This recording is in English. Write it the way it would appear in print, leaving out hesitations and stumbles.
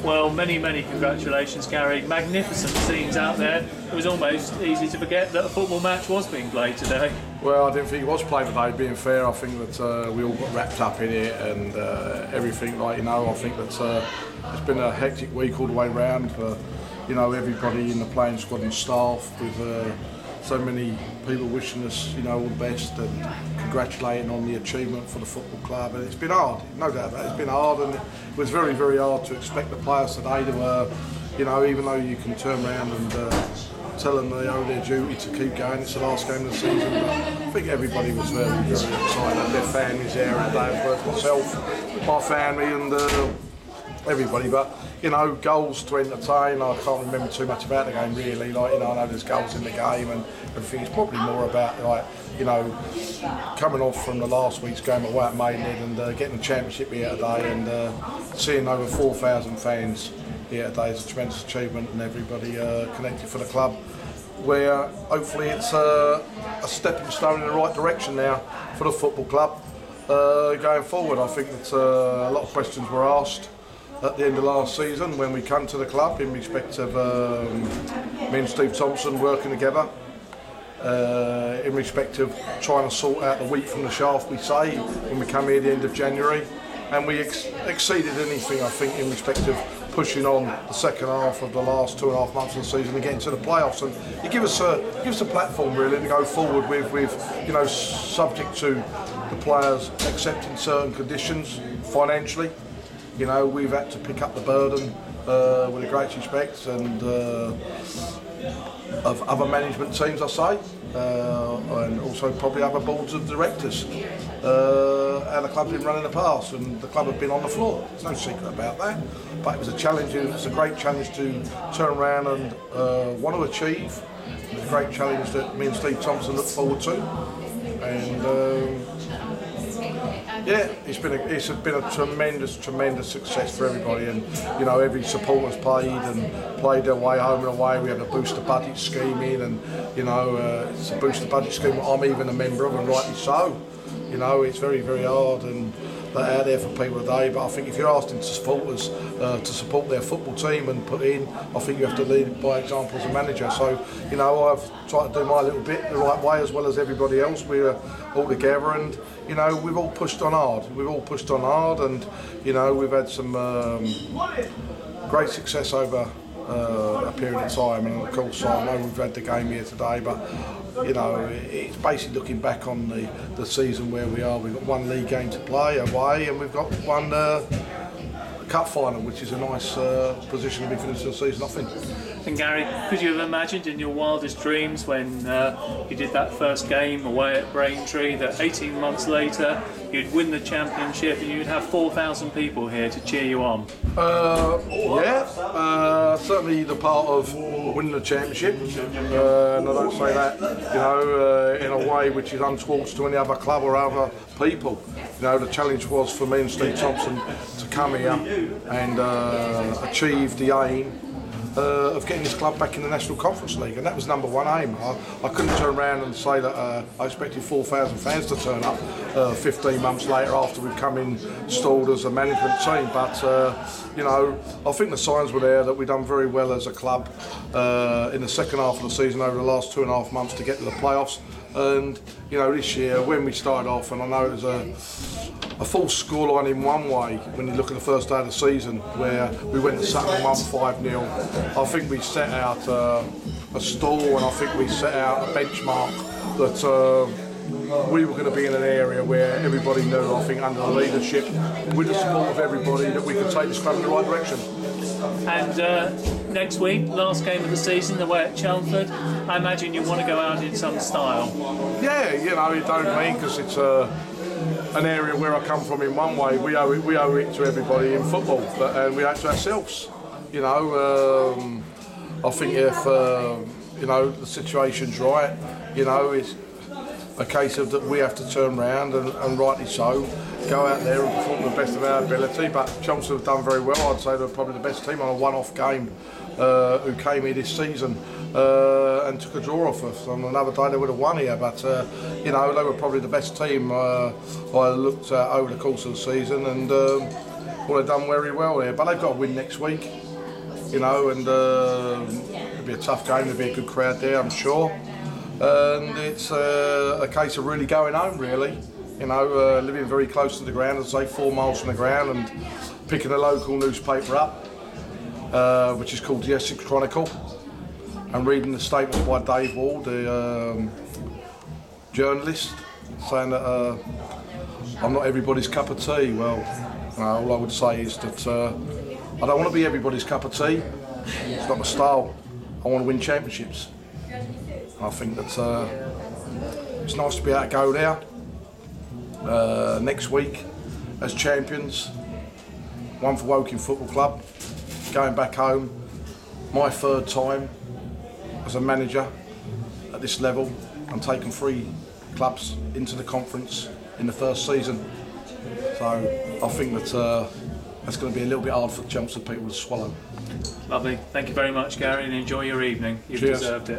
Well, many congratulations, Gary. Magnificent scenes out there. It was almost easy to forget that a football match was being played today. Well, I didn't think it was played today, being fair. I think that we all got wrapped up in it and everything, like, you know, I think that it's been a hectic week all the way round for, you know, everybody in the playing squad and staff, with so many people wishing us, you know, all the best and congratulating on the achievement for the football club. And it's been hard, no doubt about it. It's been hard, and it was very hard to expect the players today to, you know, even though you can turn around and tell them they owe their duty to keep going. It's the last game of the season. But I think everybody was very excited. Their families there, and I've worked myself, my family, and everybody. But you know, goals to entertain. I can't remember too much about the game really. Like, you know, I know there's goals in the game and everything. It's probably more about, like, you know, coming off from the last week's game away at Maidenhead and getting the championship here today, and seeing over 4,000 fans here today is a tremendous achievement, and everybody connected for the club. Where hopefully it's a stepping stone in the right direction now for the football club going forward. I think that a lot of questions were asked at the end of last season when we come to the club in respect of me and Steve Thompson working together, in respect of trying to sort out the wheat from the chaff, we say, when we come here at the end of January, and we exceeded anything, I think, in respect of pushing on the second half of the last 2.5 months of the season and getting to the playoffs. And it gives us a platform really to go forward with, you know, subject to the players accepting certain conditions financially. You know, we've had to pick up the burden with the greatest respect and of other management teams, I say, and also probably other boards of directors. How the club's been run in the past, and the club have been on the floor. There's no secret about that. But it was a challenge. It was a great challenge to turn around and want to achieve. It was a great challenge that me and Steve Thompson look forward to, and. Yeah, it's been a tremendous success for everybody, and you know, every supporter's played their way home and away. We had a booster budget scheme in, and you know, it's a booster budget scheme I'm even a member of, and rightly so. You know, it's very hard and they're out there for people today, but I think if you're asking supporters to support their football team and put in, I think you have to lead by example as a manager. So, you know, I've tried to do my little bit the right way as well as everybody else. We're all together, and you know, we've all pushed on hard. And you know, we've had some great success over a period of time, and of course I know we've had the game here today, but you know, it's basically looking back on the season where we are. We've got one league game to play away, and we've got one cup final, which is a nice position to be finishing the season off in. And Gary, could you have imagined in your wildest dreams when you did that first game away at Braintree that 18 months later you'd win the championship and you'd have 4,000 people here to cheer you on? Certainly the part of winning the championship, and I don't say that, you know, in a way which is untoward to any other club or other people. You know, the challenge was for me and Steve Thompson to come here and achieve the aim of getting this club back in the National Conference League, and that was number one aim. I couldn't turn around and say that I expected 4,000 fans to turn up 15 months later after we've come installed as a management team, but you know, I think the signs were there that we've done very well as a club in the second half of the season over the last 2.5 months to get to the playoffs. And you know, this year when we started off, and I know it was a full scoreline in one way when you look at the first day of the season where we went to Sutton and won 5-0. I think we set out a stall, and I think we set out a benchmark that we were going to be in an area where everybody knew, I think, under the leadership, with the support of everybody, that we could take this club in the right direction. And next week, last game of the season, away at Chelmsford, I imagine you want to go out in some style. Yeah, you know, it don't mean because it's an area where I come from in one way. We owe it to everybody in football, and we owe it to ourselves. You know, I think if you know, the situation's right, you know, it's a case of that we have to turn around and rightly so, go out there and perform to the best of our ability. But Chelmsford have done very well. I'd say they're probably the best team on a one-off game who came here this season and took a draw off us. On another day they would have won here, but you know, they were probably the best team I looked at over the course of the season, and Well, they've done very well there, but they've got to win next week, you know, and it'll be a tough game. There'll be a good crowd there, I'm sure. And it's a case of really going home, really. You know, living very close to the ground, as I say, 4 miles from the ground, and picking a local newspaper up, which is called the Essex Chronicle, and reading the statements by Dave Wall, the journalist, saying that I'm not everybody's cup of tea. Well, all I would say is that I don't want to be everybody's cup of tea. It's not my style. I want to win championships. I think that it's nice to be able to go there next week as champions. One for Woking Football Club, going back home, my 3rd time as a manager at this level, and taking 3 clubs into the conference in the 1st season. So I think that that's going to be a little bit hard for Chelmsford people to swallow. Lovely. Thank you very much, Garry, and enjoy your evening. You've deserved it.